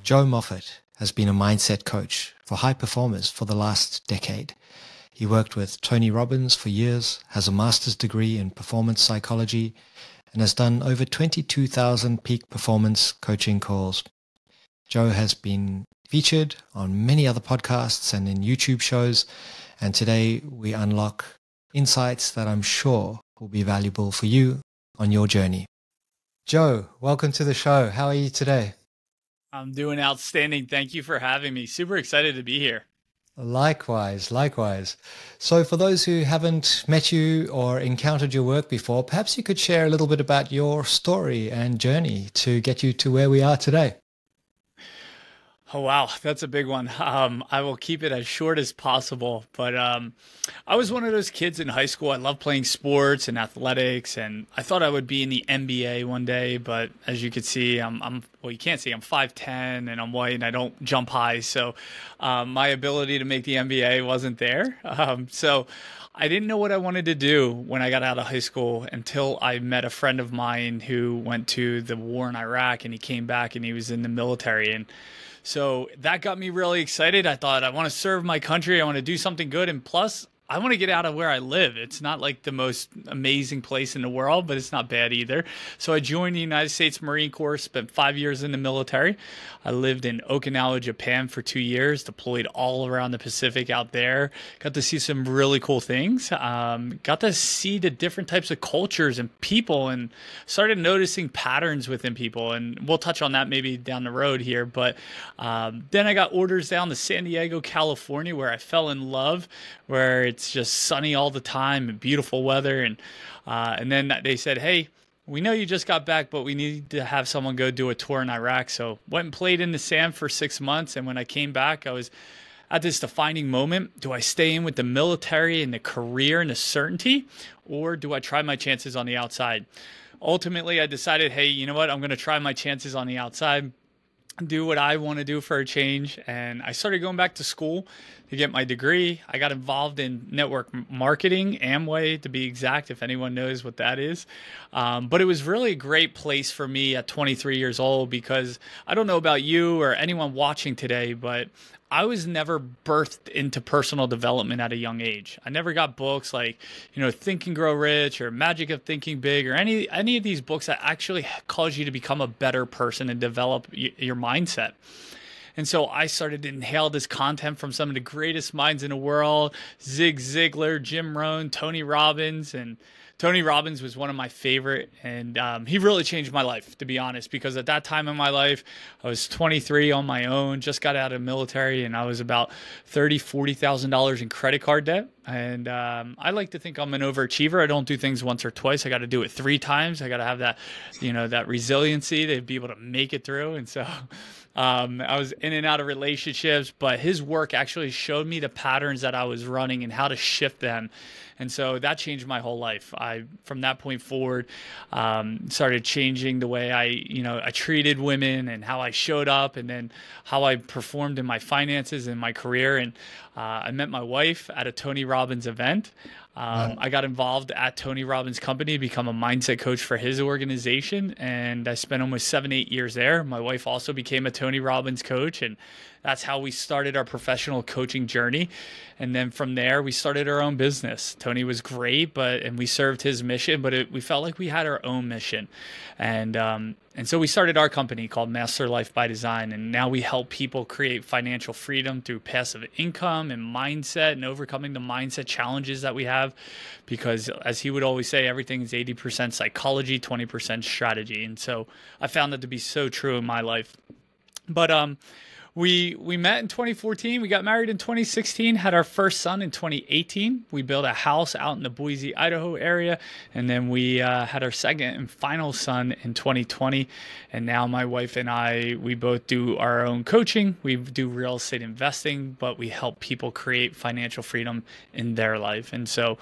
Joe Moffett has been a mindset coach for high performers for the last decade. He worked with Tony Robbins for years, has a master's degree in performance psychology, and has done over 22,000 peak performance coaching calls. Joe has been featured on many other podcasts and in YouTube shows, and today we unlock insights that I'm sure will be valuable for you on your journey. Joe, welcome to the show. How are you today? I'm doing outstanding. Thank you for having me. Super excited to be here. Likewise. So for those who haven't met you or encountered your work before, perhaps you could share a little bit about your story and journey to get you to where we are today. Oh, wow. That's a big one. I will keep it as short as possible. But I was one of those kids in high school. I loved playing sports and athletics, and I thought I would be in the NBA one day. But as you can see, well, you can't see, I'm 5'10", and I'm white, and I don't jump high. So my ability to make the NBA wasn't there. So I didn't know what I wanted to do when I got out of high school until I met a friend of mine who went to the war in Iraq, and he came back and he was in the military. And so that got me really excited. I thought, I want to serve my country. I want to do something good. And plus, I want to get out of where I live. It's not like the most amazing place in the world, but it's not bad either. So I joined the United States Marine Corps, spent 5 years in the military. I lived in Okinawa, Japan for 2 years, deployed all around the Pacific out there. Got to see some really cool things. Got to see the different types of cultures and people, and started noticing patterns within people. And we'll touch on that maybe down the road here. But then I got orders down to San Diego, California, where I fell in love, where it's just sunny all the time and beautiful weather. And then they said, hey, we know you just got back, but we need to have someone go do a tour in Iraq. So went and played in the SAM for 6 months. And when I came back, I was at this defining moment. Do I stay in with the military and the career and the certainty, or do I try my chances on the outside? Ultimately, I decided, hey, you know what? I'm going to try my chances on the outside, do what I want to do for a change. And I started going back to school to get my degree. I got involved in network marketing, Amway to be exact, if anyone knows what that is. But it was really a great place for me at 23 years old, because I don't know about you or anyone watching today, but I was never birthed into personal development at a young age. I never got books like, Think and Grow Rich or Magic of Thinking Big or any of these books that actually cause you to become a better person and develop your mindset. And so I started to inhale this content from some of the greatest minds in the world: Zig Ziglar, Jim Rohn, Tony Robbins. And Tony Robbins was one of my favorite, and he really changed my life, to be honest, because at that time in my life, I was 23 on my own, just got out of the military, and I was about $30,000, $40,000 in credit card debt. And I like to think I'm an overachiever. I don't do things once or twice. I got to do it 3 times. I got to have that, that resiliency to be able to make it through. And so I was in and out of relationships, but his work actually showed me the patterns that I was running and how to shift them. And so that changed my whole life. From that point forward, started changing the way I treated women and how I showed up, and then how I performed in my finances and my career. And I met my wife at a Tony Robbins event. I got involved at Tony Robbins' company to become a mindset coach for his organization, and I spent almost 7-8 years there. My wife also became a Tony Robbins coach, and that's how we started our professional coaching journey. And then from there, we started our own business. Tony was great, and we served his mission, but we felt like we had our own mission. And so we started our company called Master Life by Design. And now we help people create financial freedom through passive income and mindset, and overcoming the mindset challenges that we have. Because as he would always say, everything is 80% psychology, 20% strategy. And so I found that to be so true in my life. But we met in 2014. We got married in 2016, had our first son in 2018. We built a house out in the Boise, Idaho area. And then we had our second and final son in 2020. And now my wife and I, we both do our own coaching. We do real estate investing, but we help people create financial freedom in their life. And so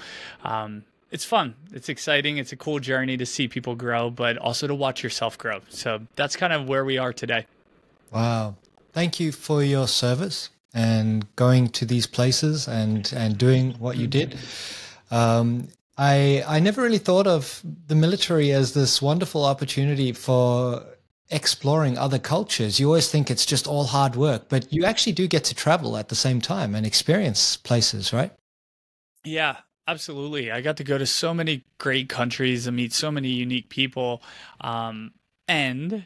it's fun. It's exciting. It's a cool journey to see people grow, but also to watch yourself grow. So that's kind of where we are today. Wow. Thank you for your service and going to these places and doing what you did. I never really thought of the military as this wonderful opportunity for exploring other cultures, you always think it's just all hard work, but you actually do get to travel at the same time and experience places, right? Yeah, absolutely. I got to go to so many great countries and meet so many unique people. And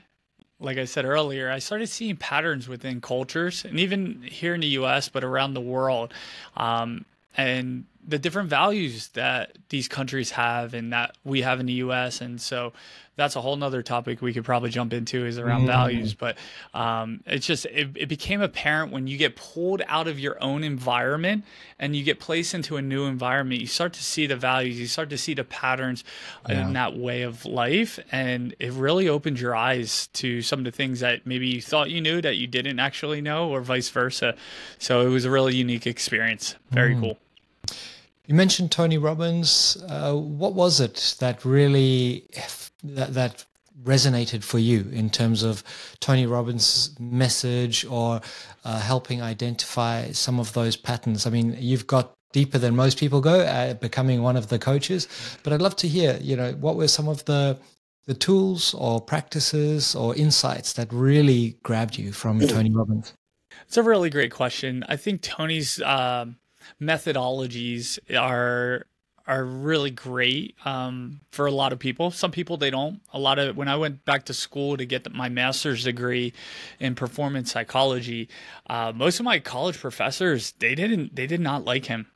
like I said earlier, I started seeing patterns within cultures, and even here in the US, but around the world, and the different values that these countries have and that we have in the US. And so that's a whole nother topic we could probably jump into is around Mm, values. But it's just, it became apparent when you get pulled out of your own environment and you get placed into a new environment, you start to see the values, you start to see the patterns in yeah. that way of life. And it really opened your eyes to some of the things that maybe you thought you knew that you didn't actually know, or vice versa. So it was a really unique experience. Very Mm. cool. You mentioned Tony Robbins. What was it that really that resonated for you in terms of Tony Robbins' message or helping identify some of those patterns? I mean, you've got deeper than most people go at becoming one of the coaches, but I'd love to hear, what were some of the tools or practices or insights that really grabbed you from Tony Robbins? It's a really great question. I think Tony's methodologies are really great for a lot of people. Some people they don't. A lot of when I went back to school to get my master's degree in performance psychology, most of my college professors they did not like him.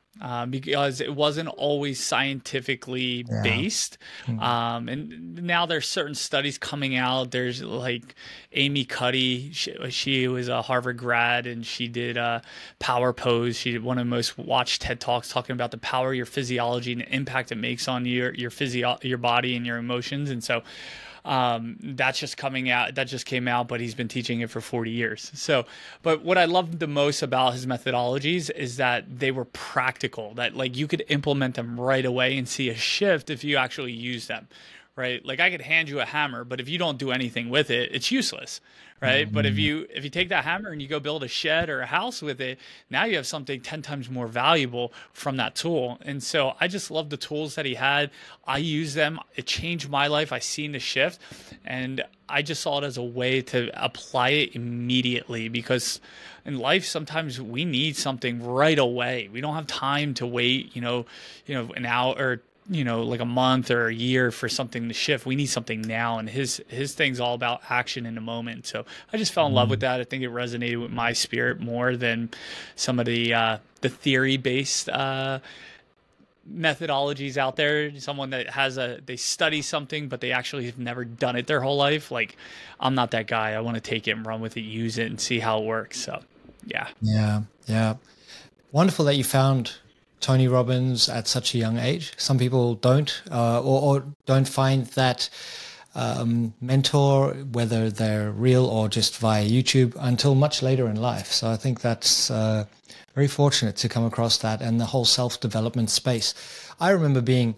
Because it wasn't always scientifically Yeah. based. Mm. And now there's certain studies coming out. There's like Amy Cuddy. She was a Harvard grad and she did Power Pose. She did one of the most watched TED Talks talking about the power of your physiology and the impact it makes on your body and your emotions. And so that's just coming out. That just came out, but he's been teaching it for 40 years. So, but what I loved the most about his methodologies is that they were practical, that like you could implement them right away and see a shift if you actually use them, right? Like I could hand you a hammer, but if you don't do anything with it, it's useless, right? But Mm. if you take that hammer and you go build a shed or a house with it, now you have something 10 times more valuable from that tool. And so I just love the tools that he had. I use them. It changed my life. I seen the shift and I just saw it as a way to apply it immediately because in life sometimes we need something right away. We don't have time to wait, an hour or like a month or a year for something to shift. We need something now, and his thing's all about action in the moment. So I just fell in love with Mm. that. I think it resonated with my spirit more than some of the theory based methodologies out there. Someone that they study something but they actually have never done it their whole life. Like I'm not that guy. I want to take it and run with it, use it, and see how it works. So yeah. Yeah. Yeah. Wonderful that you found Tony Robbins at such a young age. Some people don't, or don't find that mentor, whether they're real or just via YouTube, until much later in life. So I think that's very fortunate to come across that and the whole self-development space. I remember being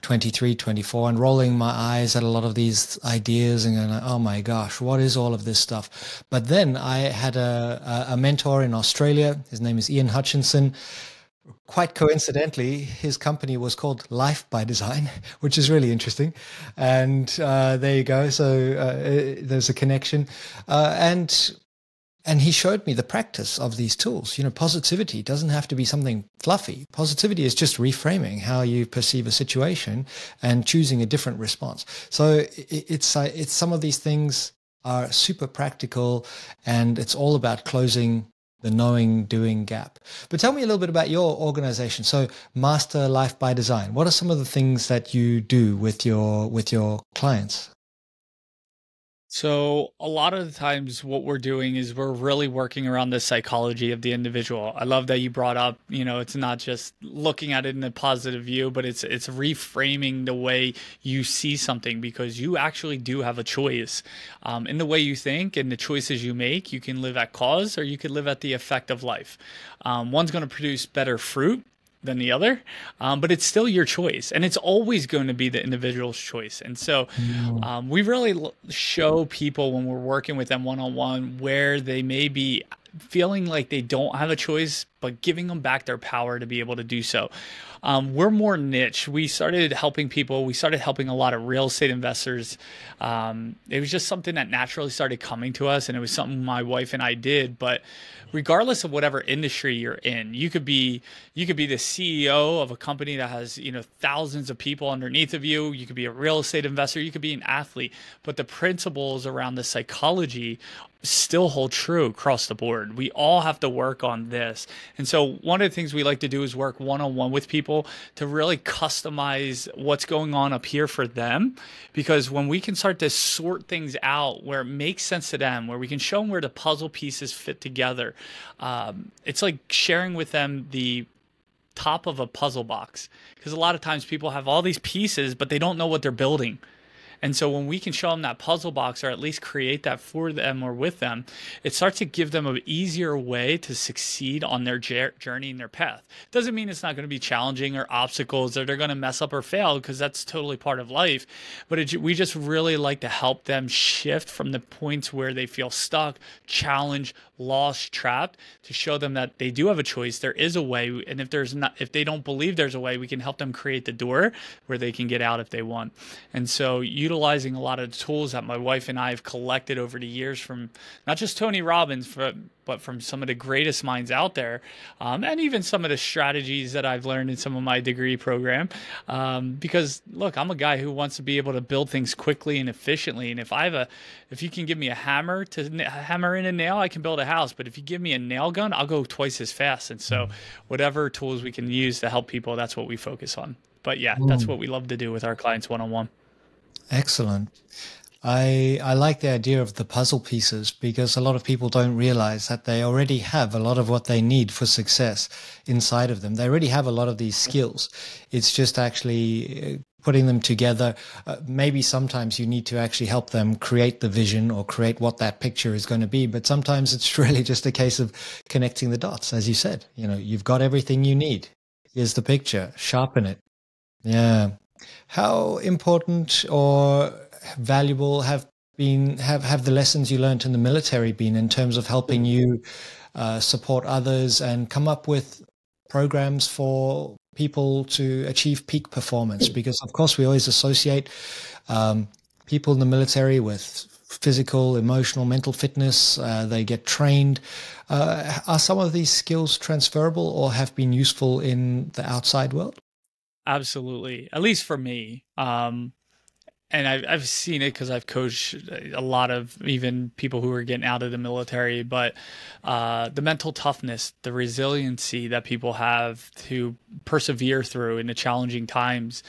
23, 24, and rolling my eyes at a lot of these ideas and going, oh my gosh, what is all of this stuff? But then I had a mentor in Australia. His name is Ian Hutchinson. Quite coincidentally, his company was called Life by Design, which is really interesting. And there you go. So there's a connection. And he showed me the practice of these tools. Positivity doesn't have to be something fluffy. Positivity is just reframing how you perceive a situation and choosing a different response. So it's some of these things are super practical, and it's all about closing the knowing doing gap. But tell me a little bit about your organization. So Master Life by Design. What are some of the things that you do with your clients? So a lot of the times what we're doing is we're really working around the psychology of the individual. I love that you brought up, it's not just looking at it in a positive view, but it's reframing the way you see something because you actually do have a choice. In the way you think and the choices you make, you can live at cause or you could live at the effect of life. One's going to produce better fruit than the other, but it's still your choice, and it's always going to be the individual's choice. And so, Mm. we really show people when we're working with them one on one where they may be feeling like they don't have a choice, but giving them back their power to be able to do so. We're more niche. We started helping people. We started helping a lot of real estate investors. It was just something that naturally started coming to us, and it was something my wife and I did. But regardless of whatever industry you're in, you could be the CEO of a company that has, thousands of people underneath of you. You could be a real estate investor. You could be an athlete. But the principles around the psychology still hold true across the board. We all have to work on this. And so one of the things we like to do is work one-on-one with people to really customize what's going on up here for them. Because when we can start to sort things out where it makes sense to them, where we can show them where the puzzle pieces fit together, it's like sharing with them the top of a puzzle box. Because a lot of times people have all these pieces, but they don't know what they're building. And so when we can show them that puzzle box, or at least create that for them or with them, it starts to give them an easier way to succeed on their journey and their path. Doesn't mean it's not going to be challenging or obstacles or they're going to mess up or fail, because that's totally part of life. But we just really like to help them shift from the points where they feel stuck, challenged, lost, trapped, to show them that they do have a choice. There is a way. And if they don't believe there's a way, we can help them create the door where they can get out if they want. And so utilizing a lot of the tools that my wife and I have collected over the years from not just Tony Robbins, but from some of the greatest minds out there, and even some of the strategies that I've learned in some of my degree program. Because look, I'm a guy who wants to be able to build things quickly and efficiently. And if you can give me a hammer to hammer in a nail, I can build a house. But if you give me a nail gun, I'll go twice as fast. And so whatever tools we can use to help people, that's what we focus on. But yeah, that's what we love to do with our clients one-on-one. Excellent. I like the idea of the puzzle pieces, because a lot of people don't realize that they already have a lot of what they need for success inside of them. They already have a lot of these skills. It's just actually putting them together. Maybe sometimes you need to actually help them create the vision or create what that picture is going to be. But sometimes it's really just a case of connecting the dots. As you said, you've got everything you need. Here's the picture. Sharpen it. Yeah. How important or valuable have the lessons you learned in the military been in terms of helping you support others and come up with programs for people to achieve peak performance? Because of course we always associate people in the military with physical, emotional, mental fitness. They get trained. Are some of these skills transferable or have been useful in the outside world? Absolutely. At least for me. And I've seen it because I've coached a lot of even people who are getting out of the military, but the mental toughness, the resiliency that people have to persevere through in the challenging times,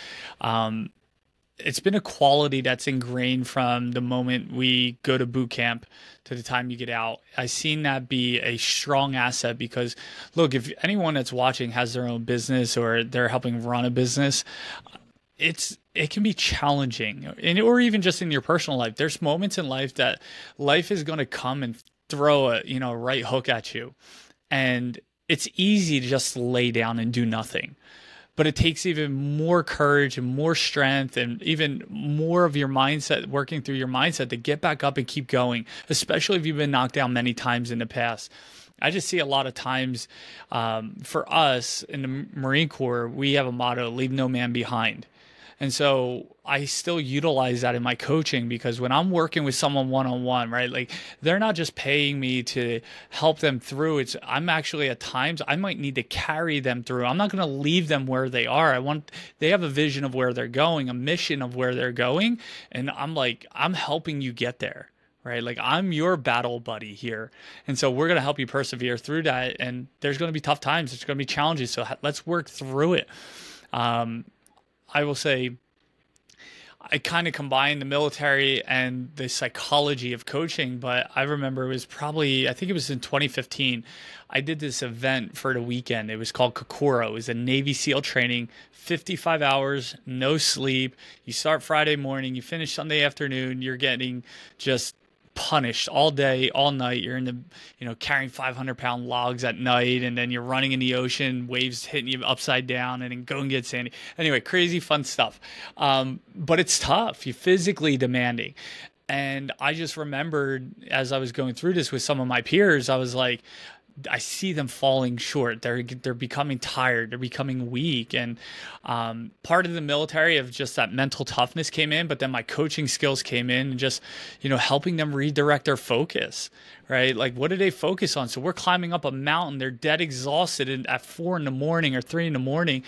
it's been a quality that's ingrained from the moment we go to boot camp to the time you get out. I've seen that be a strong asset because, look, if anyone that's watching has their own business or they're helping run a business, it can be challenging, or even just in your personal life. There's moments in life that life is going to come and throw a right hook at you, and it's easy to just lay down and do nothing. But it takes even more courage and more strength and even more of your mindset, working through your mindset to get back up and keep going, especially if you've been knocked down many times in the past. I just see a lot of times for us in the Marine Corps, we have a motto, leave no man behind. And so I still utilize that in my coaching, because when I'm working with someone one-on-one, right, like they're not just paying me to help them through. I'm actually at times I might need to carry them through. I'm not going to leave them where they are. They have a vision of where they're going, a mission of where they're going. And I'm helping you get there, right? Like I'm your battle buddy here. And so we're going to help you persevere through that. And there's going to be tough times. There's going to be challenges. So let's work through it. I will say I kind of combine the military and the psychology of coaching, but I remember I think it was in 2015, I did this event for the weekend. It was called Kokoro. It was a Navy SEAL training, 55 hours, no sleep. You start Friday morning, you finish Sunday afternoon, you're getting just punished all day, all night. You're in the, carrying 500-pound logs at night, and then you're running in the ocean, waves hitting you upside down, and then go and get sandy. Anyway, crazy fun stuff. But it's tough. You're physically demanding. And I just remembered as I was going through this with some of my peers, I was like, I see them falling short. They're becoming tired. They're becoming weak. And part of the military of just that mental toughness came in, but then my coaching skills came in, and just, helping them redirect their focus, right? Like, what do they focus on? So we're climbing up a mountain. They're dead exhausted at 4 in the morning or 3 in the morning.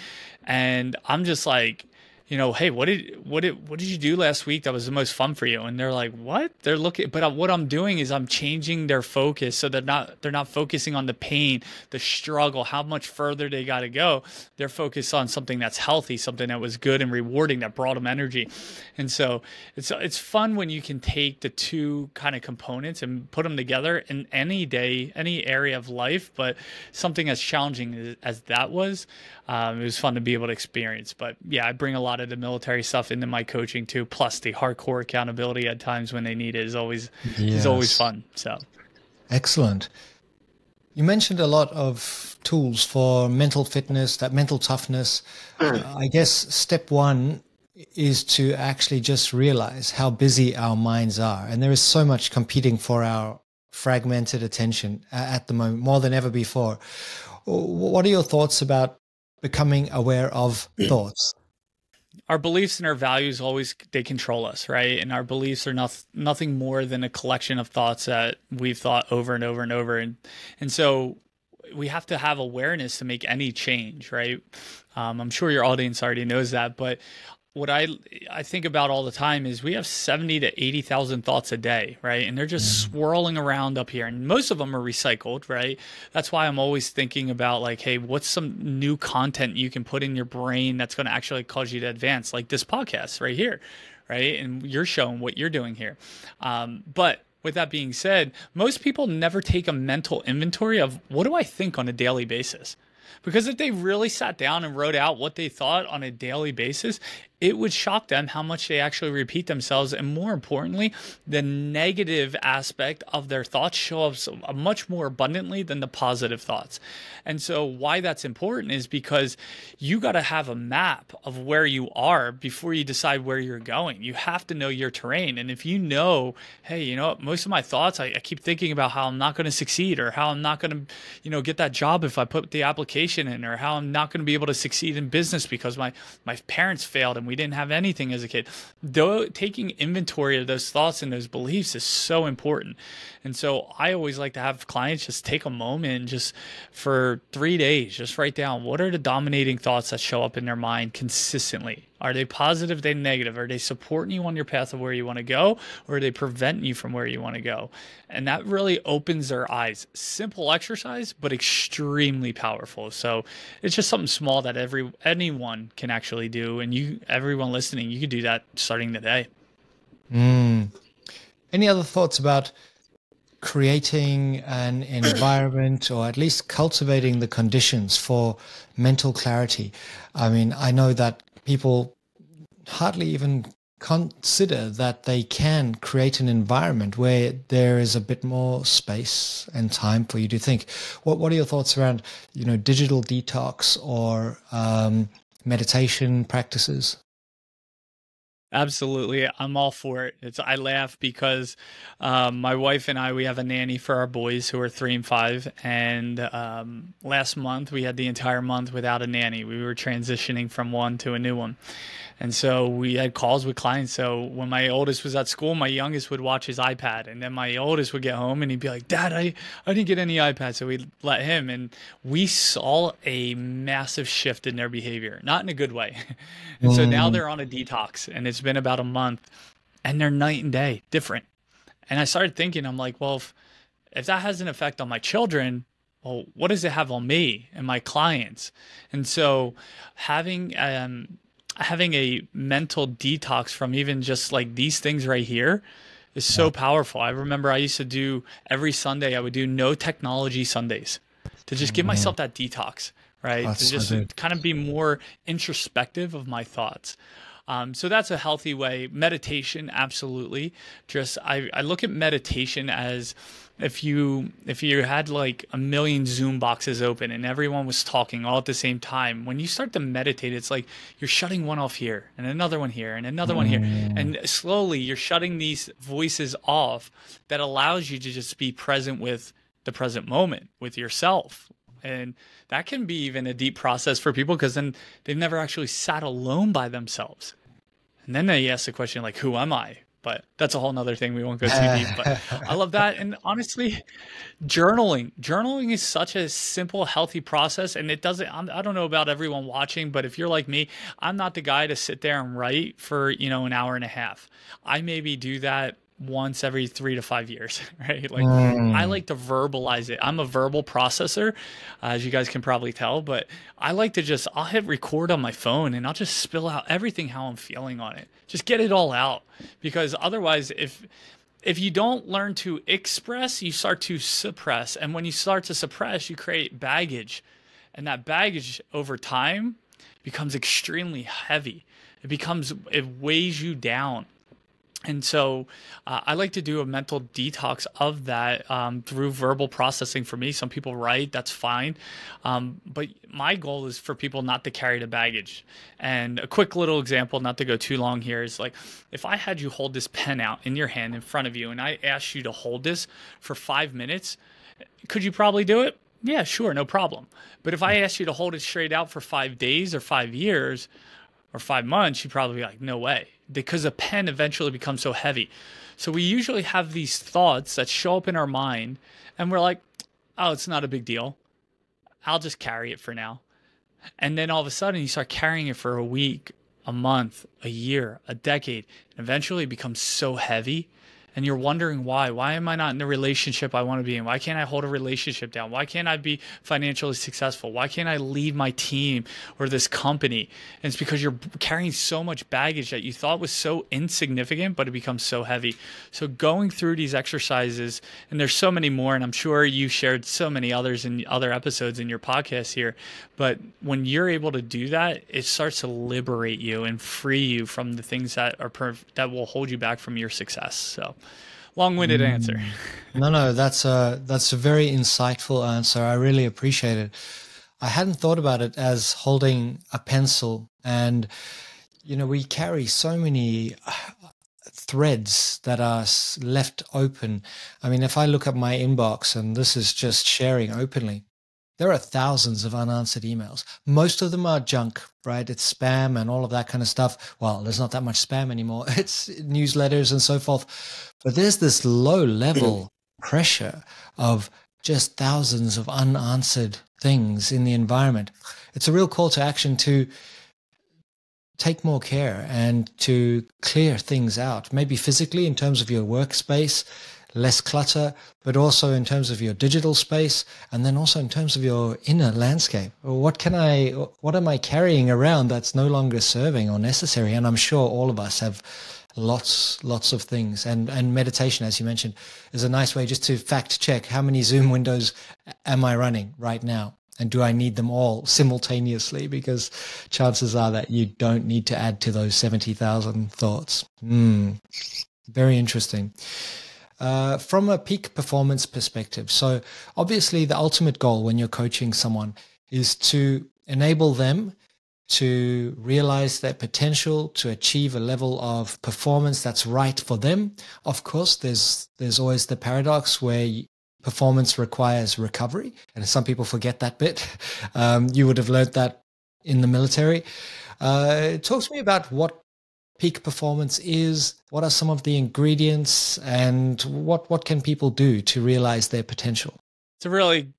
And I'm just like, hey, what did you do last week that was the most fun for you? And they're like, what? They're looking, but what I'm doing is I'm changing their focus, so they're not focusing on the pain, the struggle, how much further they got to go. They're focused on something that's healthy, something that was good and rewarding, that brought them energy. And so it's fun when you can take the two kind of components and put them together in any day, any area of life. But something as challenging as that was, it was fun to be able to experience. But yeah, I bring a lot of the military stuff into my coaching too. Plus the hardcore accountability at times when they need it is always fun. So excellent. You mentioned a lot of tools for mental fitness, that mental toughness. I guess step one is to actually just realize how busy our minds are. And there is so much competing for our fragmented attention at the moment, more than ever before. What are your thoughts about becoming aware of thoughts? Our beliefs and our values they control us, right? And our beliefs are nothing more than a collection of thoughts that we've thought over and over and over. And so we have to have awareness to make any change, right? I'm sure your audience already knows that, but what I think about all the time is we have 70 to 80,000 thoughts a day, right? And they're just swirling around up here. And most of them are recycled, right? That's why I'm always thinking about like, hey, what's some new content you can put in your brain that's going to actually cause you to advance, like this podcast right here, right? And you're showing what you're doing here. But with that being said, most people never take a mental inventory of what do I think on a daily basis? Because if they really sat down and wrote out what they thought on a daily basis, it would shock them how much they actually repeat themselves. And more importantly, the negative aspect of their thoughts show up much more abundantly than the positive thoughts. And so why that's important is because you got to have a map of where you are before you decide where you're going. You have to know your terrain. And if you know, hey, most of my thoughts, I keep thinking about how I'm not going to succeed, or how I'm not going to, get that job if I put the application in, or how I'm not going to be able to succeed in business because my parents failed and we didn't have anything as a kid. Though taking inventory of those thoughts and those beliefs is so important. And so I always like to have clients just take a moment and just for 3 days, just write down what are the dominating thoughts that show up in their mind consistently. Are they positive? Are they negative? Are they supporting you on your path of where you want to go, or are they preventing you from where you want to go? And that really opens their eyes. Simple exercise, but extremely powerful. So it's just something small that anyone can actually do. And everyone listening, you could do that starting today. Any other thoughts about creating an environment, or at least cultivating the conditions for mental clarity? I mean, I know that people hardly even consider that they can create an environment where there is a bit more space and time for you to think. What are your thoughts around, digital detox or meditation practices? Absolutely. I'm all for it. I laugh because my wife and we have a nanny for our boys who are 3 and 5. And last month we had the entire month without a nanny. We were transitioning from one to a new one. And so we had calls with clients. So when my oldest was at school, my youngest would watch his iPad. And then my oldest would get home and he'd be like, Dad, I didn't get any iPad. So we'd let him. And we saw a massive shift in their behavior, not in a good way. And so now they're on a detox, and it's been about a month, and they're night and day different. And I started thinking, I'm like, well, if that has an effect on my children, well, what does it have on me and my clients? And so having a mental detox from even just like these things right here is so powerful. I remember I used to do every Sunday, I would do no technology Sundays to just give myself that detox, right? That's to just kind of be more introspective of my thoughts. So that's a healthy way. Meditation, absolutely. Just I look at meditation as if you had like a million Zoom boxes open and everyone was talking all at the same time. When you start to meditate, it's like you're shutting one off here and another one here and another one here. And slowly you're shutting these voices off that allows you to just be present with the present moment with yourself. And that can be even a deep process for people because then they've never actually sat alone by themselves. And then they ask the question like, who am I? But that's a whole nother thing. We won't go too deep, but I love that. And honestly, journaling is such a simple, healthy process. And it doesn't, I don't know about everyone watching, but if you're like me, I'm not the guy to sit there and write for, an hour and a half. I maybe do that once every 3 to 5 years, right? Like I Mm. like to verbalize it. I'm a verbal processor, as you guys can probably tell, but I like to I'll hit record on my phone and I'll just spill out everything how I'm feeling on it. Just get it all out because otherwise, if you don't learn to express, you start to suppress. And when you start to suppress, you create baggage. And that baggage over time becomes extremely heavy. It weighs you down. And so I like to do a mental detox of that through verbal processing for me. Some people write, that's fine. But my goal is for people not to carry the baggage. And a quick little example, not to go too long here, is like if I had you hold this pen out in your hand in front of you and I asked you to hold this for 5 minutes, could you probably do it? Yeah, sure, no problem. But if I asked you to hold it straight out for 5 days or 5 years, or 5 months, you'd probably be like, no way, because a pen eventually becomes so heavy. So we usually have these thoughts that show up in our mind, and we're like, oh, it's not a big deal. I'll just carry it for now. And then all of a sudden, you start carrying it for a week, a month, a year, a decade, and eventually it becomes so heavy. And you're wondering why. Why am I not in the relationship I want to be in? Why can't I hold a relationship down? Why can't I be financially successful? Why can't I lead my team or this company? And it's because you're carrying so much baggage that you thought was so insignificant, but it becomes so heavy. So going through these exercises, and there's so many more, and I'm sure you shared so many others in other episodes in your podcast here, but when you're able to do that, it starts to liberate you and free you from the things that that will hold you back from your success. So long-winded answer. Mm. No, that's a very insightful answer. I really appreciate it. I hadn't thought about it as holding a pencil, and we carry so many threads that are left open. I mean, if I look at my inbox, and this is just sharing openly, there are thousands of unanswered emails. Most of them are junk, right? It's spam and all of that kind of stuff. Well, there's not that much spam anymore. It's newsletters and so forth. But there's this low level pressure of just thousands of unanswered things in the environment. It's a real call to action to take more care and to clear things out, maybe physically in terms of your workspace, less clutter, but also in terms of your digital space, and then also in terms of your inner landscape. What am I carrying around that's no longer serving or necessary? And I'm sure all of us have lots of things. And meditation, as you mentioned, is a nice way just to fact check how many Zoom windows am I running right now? And do I need them all simultaneously? Because chances are that you don't need to add to those 70,000 thoughts. Very interesting. From a peak performance perspective, so obviously the ultimate goal when you're coaching someone is to enable them to realize their potential, to achieve a level of performance that's right for them. Of course, there's always the paradox where performance requires recovery, and some people forget that bit. You would have learned that in the military. Talk to me about what peak performance is, what are some of the ingredients, and what can people do to realize their potential? It's a really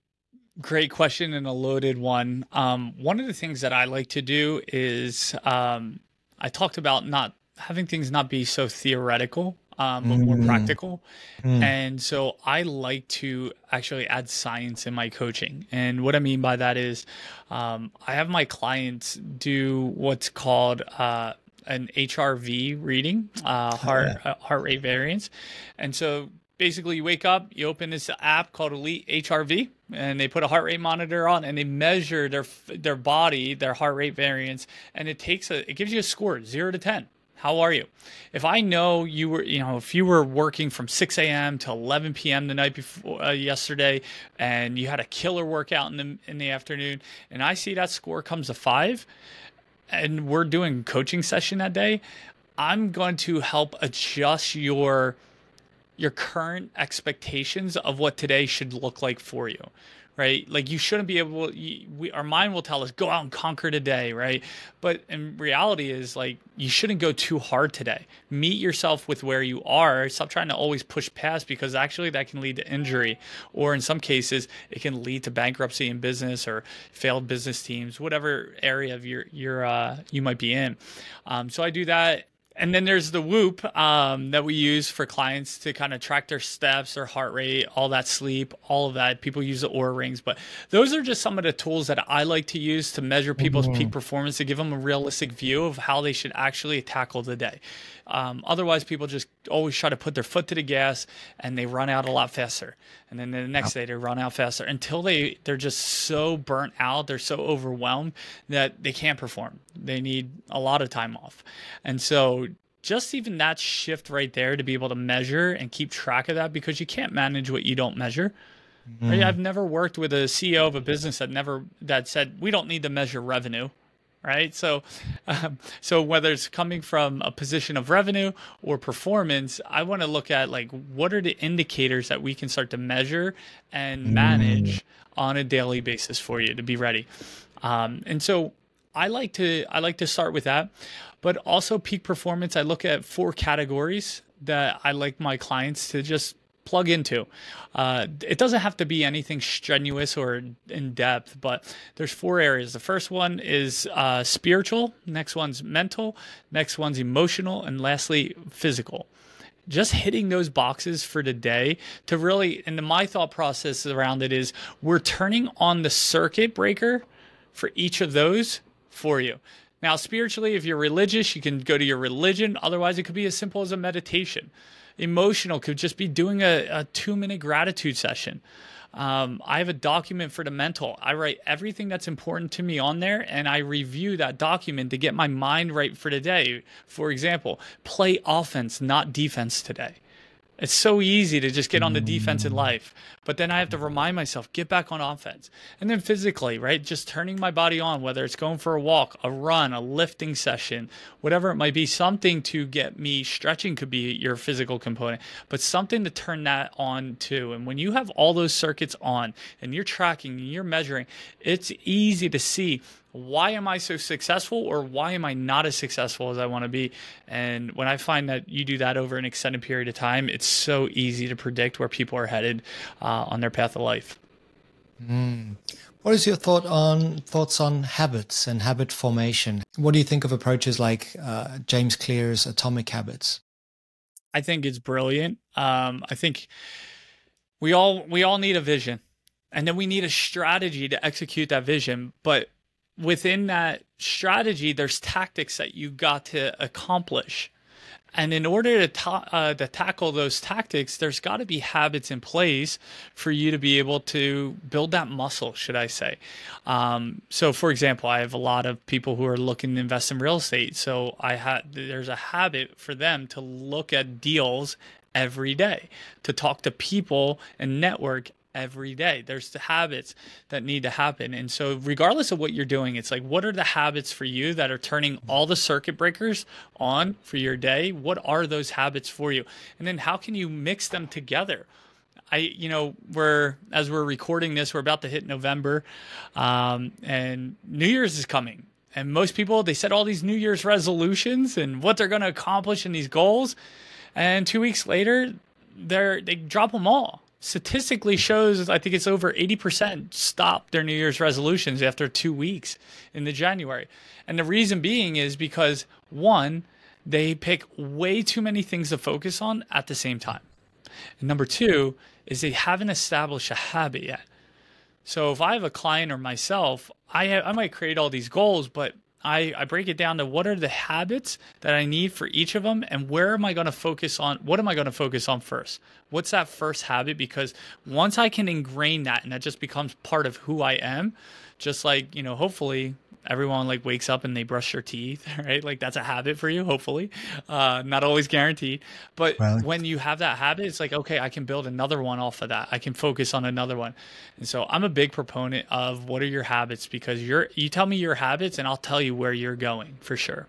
great question and a loaded one. One of the things that I like to do is I talked about not having things not be so theoretical, but more practical. And so I like to actually add science in my coaching. And what I mean by that is I have my clients do what's called an HRV reading, heart rate variance. And so basically you wake up, you open this app called Elite HRV, and they put a heart rate monitor on and they measure their body, their heart rate variance, and it gives you a score 0 to 10. How are you? If I know if you were working from 6 a.m. to 11 p.m. the night before yesterday, and you had a killer workout in the afternoon, and I see that score comes to 5, and we're doing coaching session that day, I'm going to help adjust your your current expectations of what today should look like for you. Right? Like you shouldn't be able, our mind will tell us, go out and conquer today, right? But in reality is like, you shouldn't go too hard today. Meet yourself with where you are. Stop trying to always push past, because actually that can lead to injury, or in some cases, it can lead to bankruptcy in business or failed business teams, whatever area of you might be in. So I do that. And then there's the Whoop that we use for clients to kind of track their steps, their heart rate, all that, sleep, all of that. People use the Oura rings, but those are just some of the tools that I like to use to measure people's peak performance, to give them a realistic view of how they should actually tackle the day. Otherwise, people just always try to put their foot to the gas and they run out a lot faster. And then the next day they run out faster until they're just so burnt out. They're so overwhelmed that they can't perform. They need a lot of time off. And so just even that shift right there, to be able to measure and keep track of that, because you can't manage what you don't measure. Right? I've never worked with a CEO of a business that said, we don't need to measure revenue. Right. So whether it's coming from a position of revenue or performance, I want to look at like, what are the indicators that we can start to measure and manage on a daily basis for you to be ready. And so I like to start with that, but also peak performance. I look at 4 categories that I like my clients to just plug into. It doesn't have to be anything strenuous or in depth, but there's 4 areas. The first one is spiritual, next one's mental, next one's emotional, and lastly, physical. Just hitting those boxes for the day to really, and my thought process around it is, we're turning on the circuit breaker for each of those for you. Now, spiritually, if you're religious, you can go to your religion. Otherwise, it could be as simple as a meditation. Emotional could just be doing a 2-minute gratitude session. I have a document for the mental. I write everything that's important to me on there, and I review that document to get my mind right for the day. For example, play offense, not defense today. It's so easy to just get on the defense in life, but then I have to remind myself, get back on offense. And then physically, right? Just turning my body on, whether it's going for a walk, a run, a lifting session, whatever it might be, something to get me stretching could be your physical component, but something to turn that on too. And when you have all those circuits on and you're tracking and you're measuring, it's easy to see, why am I so successful, or why am I not as successful as I want to be? And when I find that you do that over an extended period of time, it's so easy to predict where people are headed on their path of life. What is your thoughts on habits and habit formation? What do you think of approaches like James Clear's Atomic Habits? I think it's brilliant. I think we all need a vision, and then we need a strategy to execute that vision. But within that strategy, there's tactics that you got to accomplish. And in order to tackle those tactics, there's got to be habits in place for you to be able to build that muscle, should I say. So for example, I have a lot of people who are looking to invest in real estate. So there's a habit for them to look at deals every day, to talk to people and network every day. There's the habits that need to happen. And so regardless of what you're doing, it's like, what are the habits for you that are turning all the circuit breakers on for your day? What are those habits for you? And then how can you mix them together? As we're recording this, we're about to hit November, and New Year's is coming. And most people, they set all these New Year's resolutions and what they're going to accomplish in these goals. And 2 weeks later, they drop them all. Statistically shows, I think it's over 80% stop their New Year's resolutions after 2 weeks in the January. And the reason being is because, one, they pick way too many things to focus on at the same time. And number 2 is they haven't established a habit yet. So if I have a client or myself, I might create all these goals, but I break it down to what are the habits that I need for each of them, and where am I going to focus on? What am I going to focus on first? What's that first habit? Because once I can ingrain that and that just becomes part of who I am, just like, hopefully everyone like wakes up and they brush their teeth, right? Like that's a habit for you, hopefully. Not always guaranteed. But when you have that habit, it's like, okay, I can build another one off of that. I can focus on another one. And so I'm a big proponent of what are your habits, because you tell me your habits and I'll tell you where you're going for sure.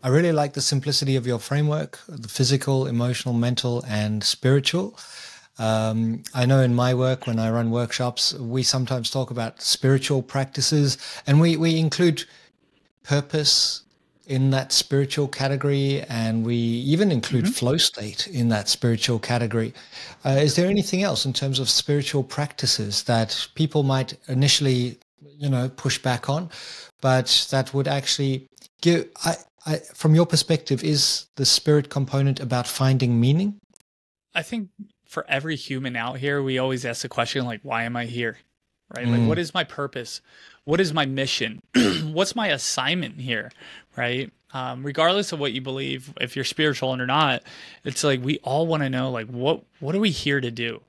I really like the simplicity of your framework, the physical, emotional, mental, and spiritual. I know in my work, when I run workshops, we sometimes talk about spiritual practices, and we include purpose in that spiritual category, and we even include Mhm. flow state in that spiritual category. Is there anything else in terms of spiritual practices that people might initially, push back on, but that would actually give, from your perspective, is the spirit component about finding meaning? I think for every human out here, we always ask the question like, why am I here? Right? Like, Mm, what is my purpose? What is my mission? What's my assignment here? Right? Regardless of what you believe, if you're spiritual or not, it's like we all want to know like what are we here to do?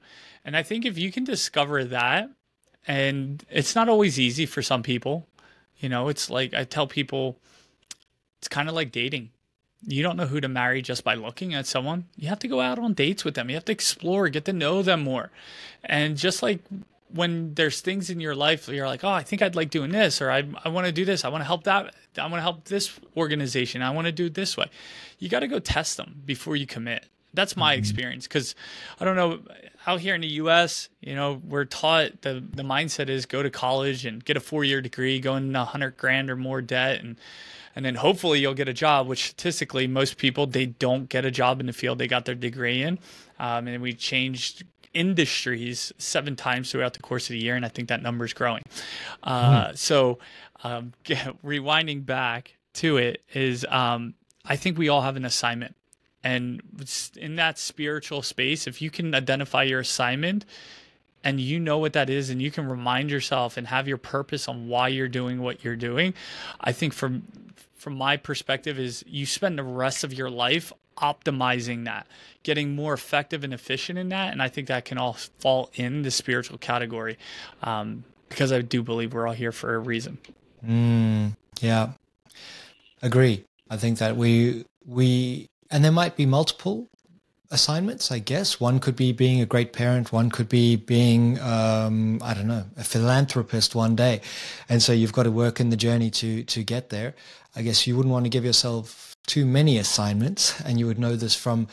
And I think if you can discover that, and it's not always easy for some people, it's like I tell people it's kind of like dating. You don't know who to marry just by looking at someone. You have to go out on dates with them. You have to explore, get to know them more. And just like when there's things in your life, you're like, oh, I think I'd like doing this, or I want to do this. I want to help that. I want to help this organization. I want to do it this way. You got to go test them before you commit. That's my mm, experience. Because I don't know, out here in the US, we're taught the mindset is go to college and get a 4-year degree, go in 100 grand or more debt, and then hopefully you'll get a job, which statistically most people, they don't get a job in the field they got their degree in. And we changed industries 7 times throughout the course of the year, and I think that number is growing. mm, Rewinding back to it is, I think we all have an assignment. And in that spiritual space, if you can identify your assignment and you know what that is, and you can remind yourself and have your purpose on why you're doing what you're doing, I think from my perspective is you spend the rest of your life optimizing that, getting more effective and efficient in that, and I think that can all fall in the spiritual category, because I do believe we're all here for a reason. yeah, agree. I think that and there might be multiple assignments, I guess. One could be being a great parent. One could be being, I don't know, a philanthropist one day. And so you've got to work in the journey to get there. I guess you wouldn't want to give yourself too many assignments, and you would know this from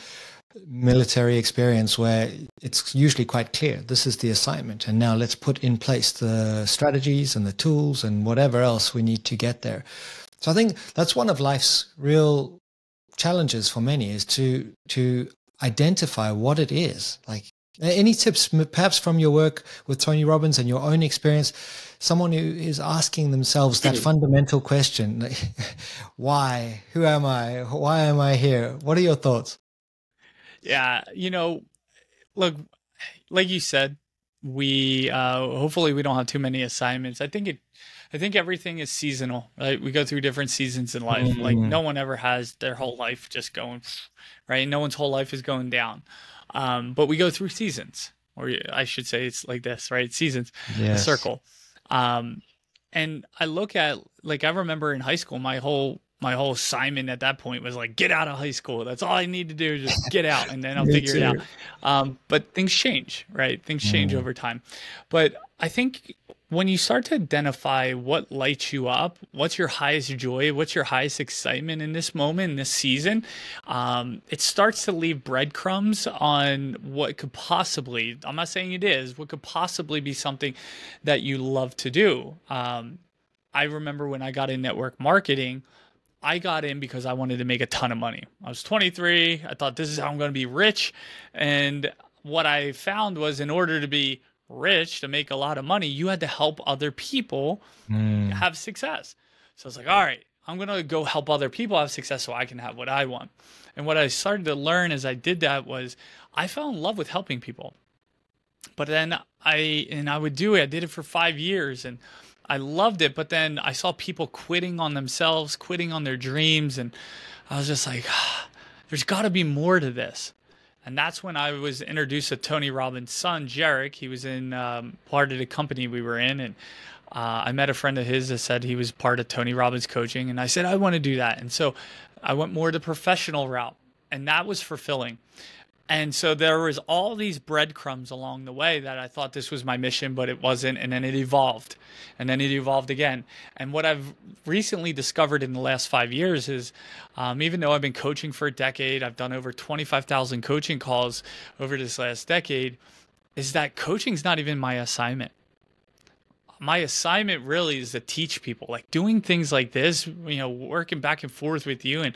military experience where it's usually quite clear. This is the assignment. And now let's put in place the strategies and the tools and whatever else we need to get there. So I think that's one of life's real challenges for many, is to identify what it is. Like, any tips perhaps from your work with Tony Robbins and your own experience, someone who is asking themselves that fundamental question, like, why, who am I, why am I here? What are your thoughts? Yeah, look, like you said, we hopefully we don't have too many assignments. I think everything is seasonal, right? We go through different seasons in life. Like Mm, no one ever has their whole life just going, right? No one's whole life is going down. But we go through seasons, or I should say it's like this, right? Seasons, a yes. circle. Um, and I look at, like, I remember in high school, my whole assignment at that point was like, get out of high school. That's all I need to do, just get out, and then I'll Me figure it out. too. But things change, right? Things change Mm, over time. But I think when you start to identify what lights you up, what's your highest joy, what's your highest excitement in this moment, in this season, it starts to leave breadcrumbs on what could possibly, I'm not saying it is, what could possibly be something that you love to do. I remember when I got in network marketing, I got in because I wanted to make a ton of money. I was 23. I thought this is how I'm going to be rich. And what I found was in order to be rich, to make a lot of money, you had to help other people mm, have success. So I was like, all right, I'm going to go help other people have success so I can have what I want. And what I started to learn as I did that was I fell in love with helping people. But then I would do it. I did it for 5 years and I loved it. But then I saw people quitting on themselves, quitting on their dreams. And I was just like, there's got to be more to this. And that's when I was introduced to Tony Robbins' son, Jarek. He was in part of the company we were in. And I met a friend of his that said he was part of Tony Robbins coaching. And I said, I want to do that. And so I went more the professional route. And that was fulfilling. And so there was all these breadcrumbs along the way that I thought this was my mission, but it wasn't. And then it evolved, and then it evolved again. And what I've recently discovered in the last 5 years is, even though I've been coaching for a decade, I've done over 25,000 coaching calls over this last decade, is that coaching's not even my assignment. My assignment really is to teach people, like doing things like this, working back and forth with you and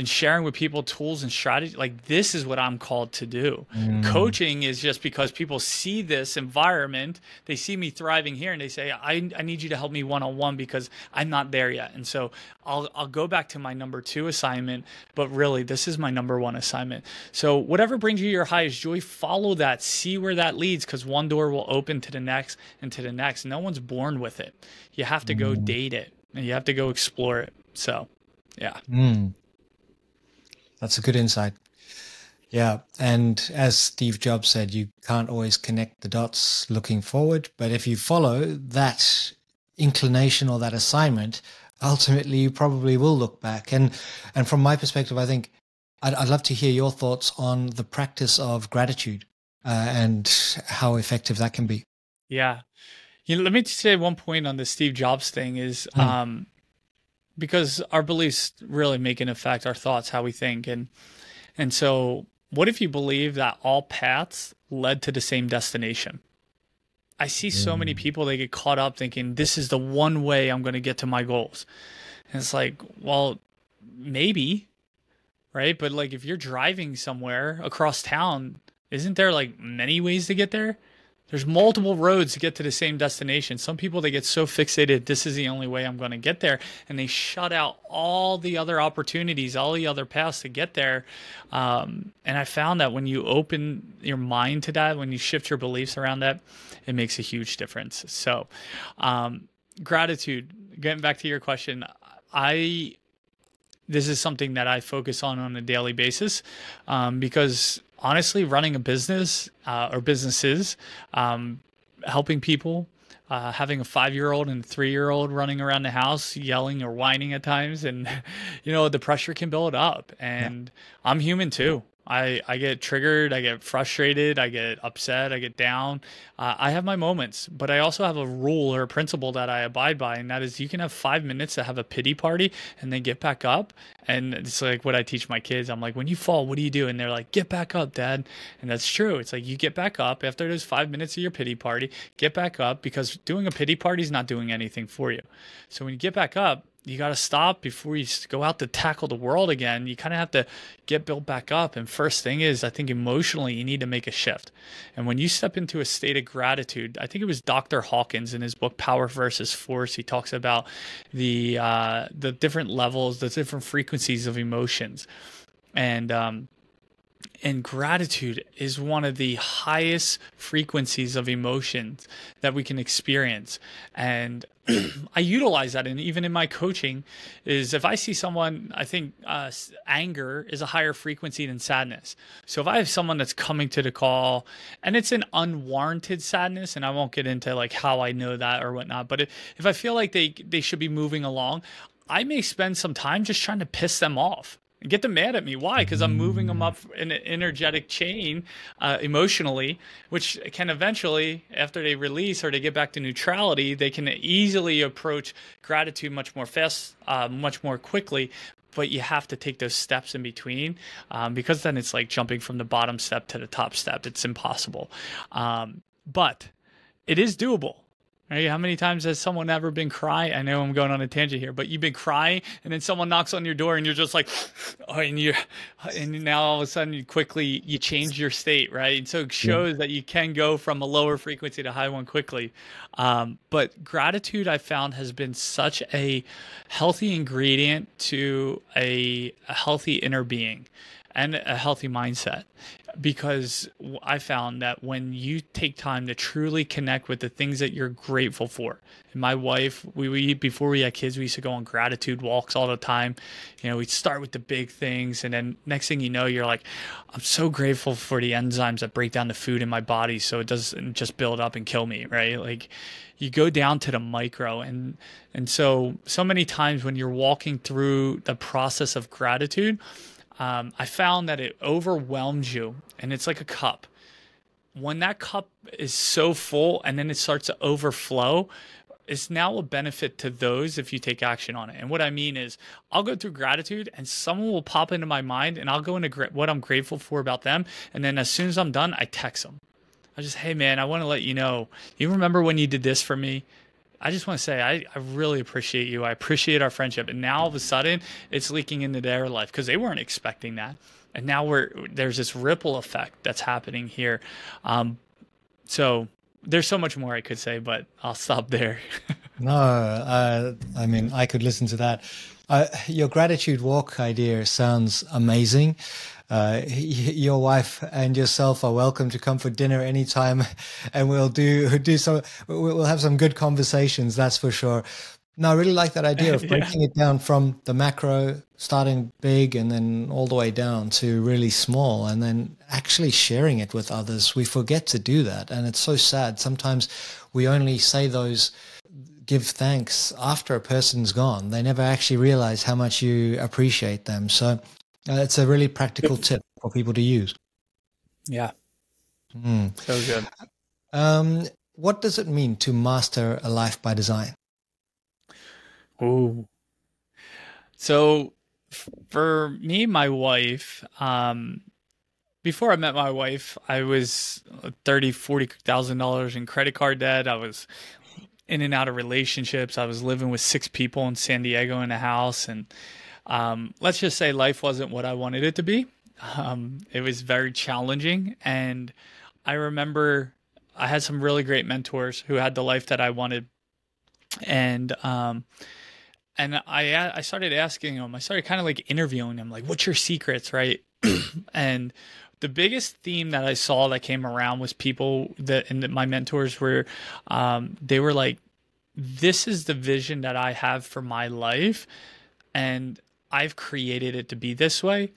sharing with people tools and strategy. Like, this is what I'm called to do. Coaching is just because people see this environment, they see me thriving here, and they say, I need you to help me one-on-one because I'm not there yet. And so I'll go back to my number 2 assignment, but really this is my number 1 assignment. So whatever brings you your highest joy, follow that, see where that leads, because one door will open to the next and to the next. No one's born with it. You have to go date it, and you have to go explore it. So yeah. That's a good insight. Yeah. And as Steve Jobs said, you can't always connect the dots looking forward, but if you follow that inclination or that assignment, ultimately you probably will look back. And from my perspective, I think I'd love to hear your thoughts on the practice of gratitude and how effective that can be. Yeah. Let me just say one point on the Steve Jobs thing is, because our beliefs really make an effect, our thoughts, how we think. And so what if you believe that all paths led to the same destination? I see so many people, they get caught up thinking, this is the one way I'm going to get to my goals. And it's like, well, maybe, right? But like, if you're driving somewhere across town, isn't there like many ways to get there? There's multiple roads to get to the same destination. Some people, they get so fixated, this is the only way I'm going to get there, and they shut out all the other opportunities, all the other paths to get there. And I found that when you open your mind to that, when you shift your beliefs around that, it makes a huge difference. So gratitude, getting back to your question, this is something that I focus on a daily basis, because honestly, running a business or businesses, helping people, having a 5-year-old and a 3-year-old running around the house yelling or whining at times, and the pressure can build up. And I'm human too. I get triggered, I get frustrated, I get upset, I get down. I have my moments, but I also have a rule or a principle that I abide by, and that is you can have 5 minutes to have a pity party and then get back up. And it's like what I teach my kids. I'm like, when you fall, what do you do? And they're like, get back up, Dad. And that's true. It's like you get back up after those 5 minutes of your pity party, get back up, because doing a pity party is not doing anything for you. So when you get back up, you got to stop before you go out to tackle the world again. You kind of have to get built back up. And first thing is, I think emotionally, you need to make a shift. And when you step into a state of gratitude, I think it was Dr. Hawkins in his book, Power versus Force. He talks about the different levels, the different frequencies of emotions. And gratitude is one of the highest frequencies of emotions that we can experience. And I utilize that. And even in my coaching is if I see someone, I think anger is a higher frequency than sadness. So if I have someone that's coming to the call and it's an unwarranted sadness, and I won't get into like how I know that or whatnot, but if I feel like they should be moving along, I may spend some time just trying to piss them off and get them mad at me. Why? Because I'm moving them up in an energetic chain emotionally, which can eventually, after they release or they get back to neutrality, they can easily approach gratitude much more fast, much more quickly. But you have to take those steps in between, because then it's like jumping from the bottom step to the top step. It's impossible. But it is doable. Right? How many times has someone ever been crying? I know I'm going on a tangent here, but you've been crying and then someone knocks on your door and you're just like, oh, and now all of a sudden you change your state, right? And so it shows that you can go from a lower frequency to high one quickly. But gratitude, I found, has been such a healthy ingredient to a healthy inner being and a healthy mindset. Because I found that when you take time to truly connect with the things that you're grateful for, and my wife, before we had kids, we used to go on gratitude walks all the time. We'd start with the big things, and then next thing you know, you're like, I'm so grateful for the enzymes that break down the food in my body so it doesn't just build up and kill me, right? Like, you go down to the micro, and so many times when you're walking through the process of gratitude, I found that it overwhelms you, and it's like a cup. When that cup is so full and then it starts to overflow, it's now a benefit to those if you take action on it. And what I mean is, I'll go through gratitude and someone will pop into my mind and I'll go into what I'm grateful for about them. And then as soon as I'm done, I text them. I just, hey man, I want to let you know, you remember when you did this for me? I just want to say, I really appreciate you. I appreciate our friendship. And now all of a sudden it's leaking into their life because they weren't expecting that. And now there's this ripple effect that's happening here. So there's so much more I could say, but I'll stop there. No, I mean, I could listen to that. Your gratitude walk idea sounds amazing. Your wife and yourself are welcome to come for dinner anytime, and we'll we'll have some good conversations. That's for sure. No, I really like that idea of breaking it down from the macro, starting big and then all the way down to really small, and then actually sharing it with others. We forget to do that. And it's so sad. Sometimes we only say give thanks after a person's gone. They never actually realize how much you appreciate them. So it's a really practical tip for people to use. Yeah. So good. What does it mean to master a life by design? Ooh. So for me, my wife, before I met my wife, I was $40,000 in credit card debt. I was in and out of relationships. I was living with 6 people in San Diego in a house. And let's just say life wasn't what I wanted it to be. It was very challenging. And I remember I had some really great mentors who had the life that I wanted. And I started asking them, I started kind of like interviewing them, like, what's your secrets, right? And the biggest theme that I saw that came around was people my mentors were, they were like, this is the vision that I have for my life, and I've created it to be this way.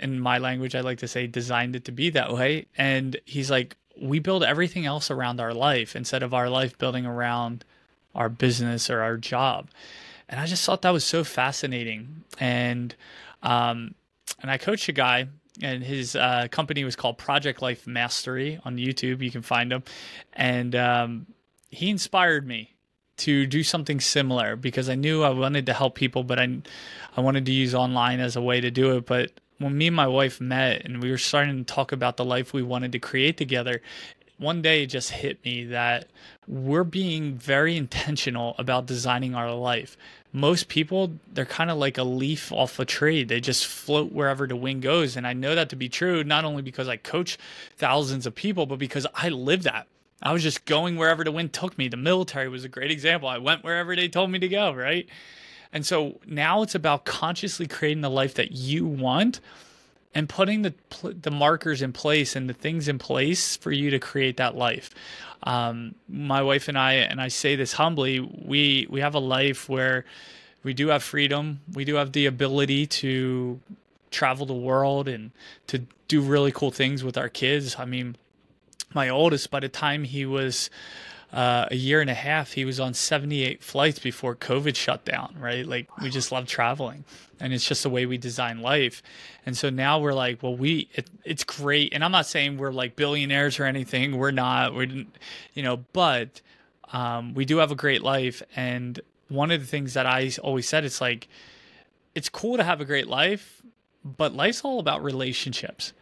In my language, I like to say designed it to be that way. And he's like, we build everything else around our life instead of our life building around our business or our job. And I just thought that was so fascinating. And I coached a guy, and his company was called Project Life Mastery on YouTube. You can find him. And he inspired me to do something similar because I knew I wanted to help people, but I wanted to use online as a way to do it. But when me and my wife met and we were starting to talk about the life we wanted to create together, one day it just hit me that we're being very intentional about designing our life. Most people, they're kind of like a leaf off a tree. They just float wherever the wind goes. And I know that to be true, not only because I coach thousands of people, but because I live that. I was just going wherever the wind took me. The military was a great example. I went wherever they told me to go, right? And so now it's about consciously creating the life that you want and putting the markers in place and the things in place for you to create that life. My wife and I say this humbly, we have a life where we do have freedom. We do have the ability to travel the world and to do really cool things with our kids. I mean, my oldest, by the time he was a year and a half, he was on 78 flights before COVID shut down, right? Like, we just love traveling, and it's just the way we design life. And so now we're like, well, it's great. And I'm not saying we're like billionaires or anything. We're not, but we do have a great life. And one of the things that I always said, it's like, it's cool to have a great life, but life's all about relationships.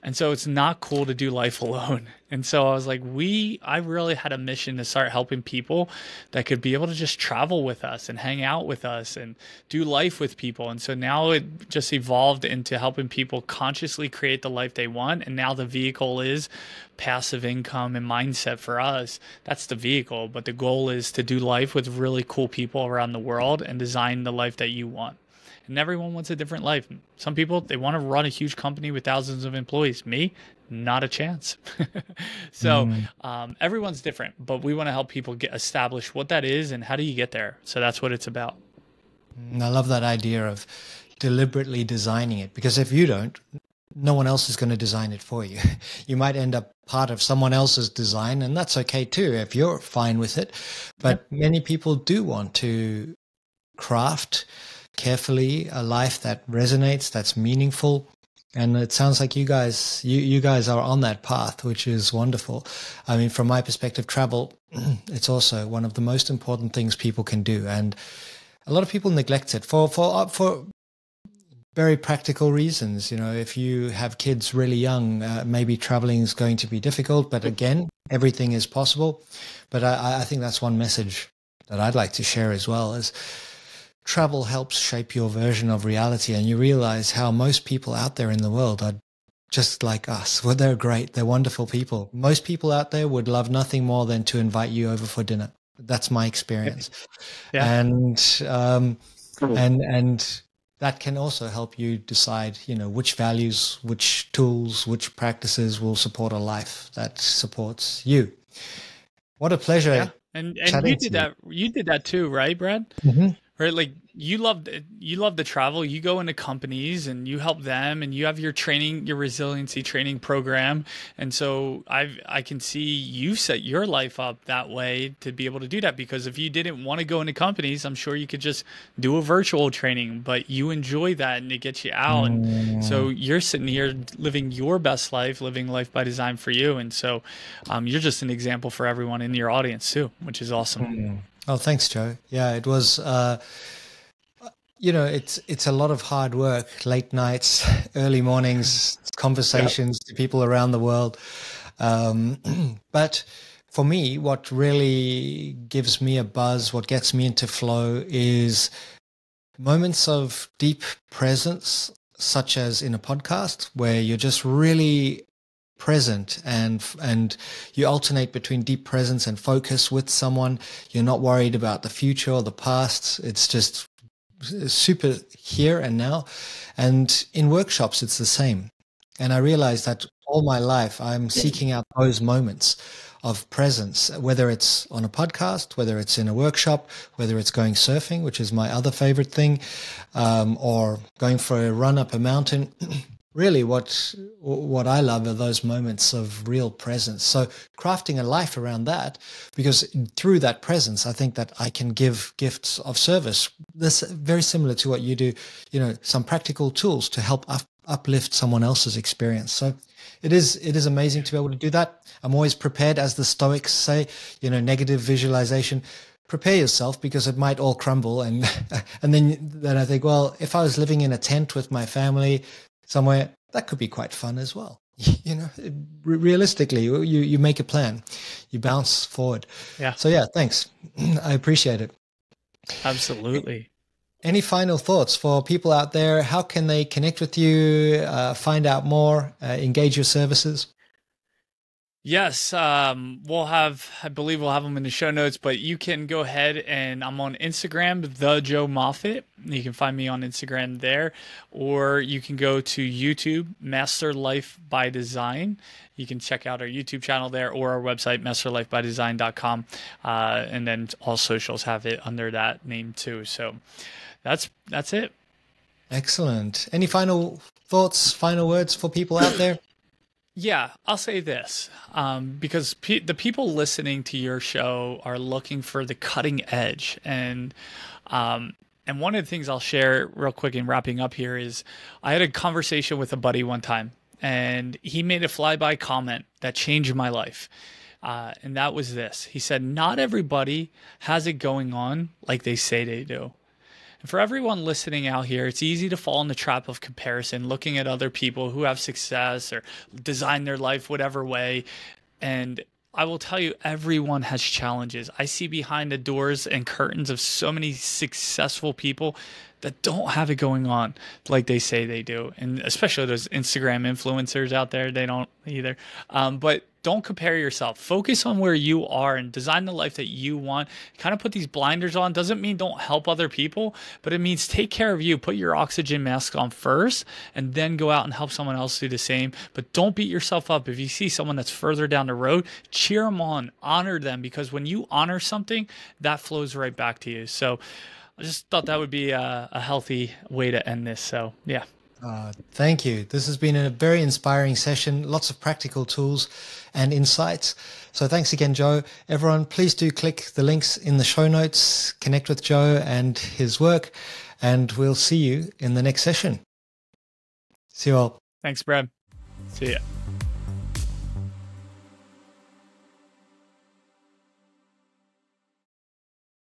And so it's not cool to do life alone. And so I was like, I really had a mission to start helping people that could be able to just travel with us and hang out with us and do life with people. And so now it just evolved into helping people consciously create the life they want. And now the vehicle is passive income and mindset for us. That's the vehicle. But the goal is to do life with really cool people around the world and design the life that you want. And everyone wants a different life. Some people, they want to run a huge company with thousands of employees. Me, not a chance. So everyone's different, but we want to help people establish what that is and how do you get there. So that's what it's about. I love that idea of deliberately designing it, because if you don't, no one else is going to design it for you. You might end up part of someone else's design, and that's okay too if you're fine with it. But many people do want to craft carefully a life that resonates, that's meaningful. And it sounds like you guys are on that path, which is wonderful. I mean, from my perspective, travel, it's also one of the most important things people can do. And a lot of people neglect it for very practical reasons. You know, if you have kids really young, maybe traveling is going to be difficult, but again, everything is possible. But I think that's one message that I'd like to share as well, is travel helps shape your version of reality, and you realize how most people out there in the world are just like us. Well, they're great. They're wonderful people. Most people out there would love nothing more than to invite you over for dinner. That's my experience. Yeah. And that can also help you decide, you know, which values, which tools, which practices will support a life that supports you. What a pleasure. Yeah. And you did that too, right, Brad? Mm-hmm. Right, like you love to travel. You go into companies and you help them, and you have your training, your resiliency training program. And so I can see you set your life up that way to be able to do that, because if you didn't want to go into companies, I'm sure you could just do a virtual training, but you enjoy that and it gets you out. And so you're sitting here living your best life, living life by design for you. And so you're just an example for everyone in your audience too, which is awesome. Oh, thanks, Joe. Yeah, it was, you know, it's a lot of hard work, late nights, early mornings, conversations to people around the world. But for me, what really gives me a buzz, what gets me into flow, is moments of deep presence, such as in a podcast where you're just really present and you alternate between deep presence and focus with someone. You're not worried about the future or the past. It's just super here and now. And in workshops, it's the same. And I realized that all my life, I'm seeking out those moments of presence, whether it's on a podcast, whether it's in a workshop, whether it's going surfing, which is my other favorite thing, or going for a run up a mountain. Really, what I love are those moments of real presence. So crafting a life around that, because through that presence, I think that I can give gifts of service. That's very similar to what you do, you know, some practical tools to help uplift someone else's experience. So it is amazing to be able to do that. I'm always prepared, as the Stoics say, you know, negative visualization. Prepare yourself, because it might all crumble. And then I think, well, if I was living in a tent with my family somewhere, that could be quite fun as well. You know, realistically, you make a plan, you bounce forward. Yeah. So yeah, thanks. I appreciate it. Absolutely. Any final thoughts for people out there? How can they connect with you, find out more, engage your services? Yes, I believe we'll have them in the show notes, but you can go ahead and I'm on Instagram, the Joe Moffett. You can find me on Instagram there, or you can go to YouTube, Master Life by Design. You can check out our YouTube channel there, or our website, masterlifebydesign.com. And then all socials have it under that name too. So that's it. Excellent. Any final thoughts, final words for people out there? Yeah, I'll say this, because the people listening to your show are looking for the cutting edge. And one of the things I'll share real quick in wrapping up here is I had a conversation with a buddy one time, and he made a flyby comment that changed my life. And that was this. He said, not everybody has it going on like they say they do. For everyone listening out here, it's easy to fall in the trap of comparison, looking at other people who have success or design their life whatever way. And I will tell you, everyone has challenges. I see behind the doors and curtains of so many successful people that don't have it going on like they say they do. And especially those Instagram influencers out there, they don't either. But don't compare yourself. Focus on where you are and design the life that you want. Kind of put these blinders on. Doesn't mean don't help other people, but it means take care of you. Put your oxygen mask on first, and then go out and help someone else do the same. But don't beat yourself up. If you see someone that's further down the road, cheer them on, honor them, because when you honor something, that flows right back to you. So I just thought that would be a healthy way to end this. So yeah. Thank you. This has been a very inspiring session. Lots of practical tools and insights. So thanks again, Joe. Everyone, please do click the links in the show notes, connect with Joe and his work. and we'll see you in the next session. See you all. Thanks, Brad. See ya.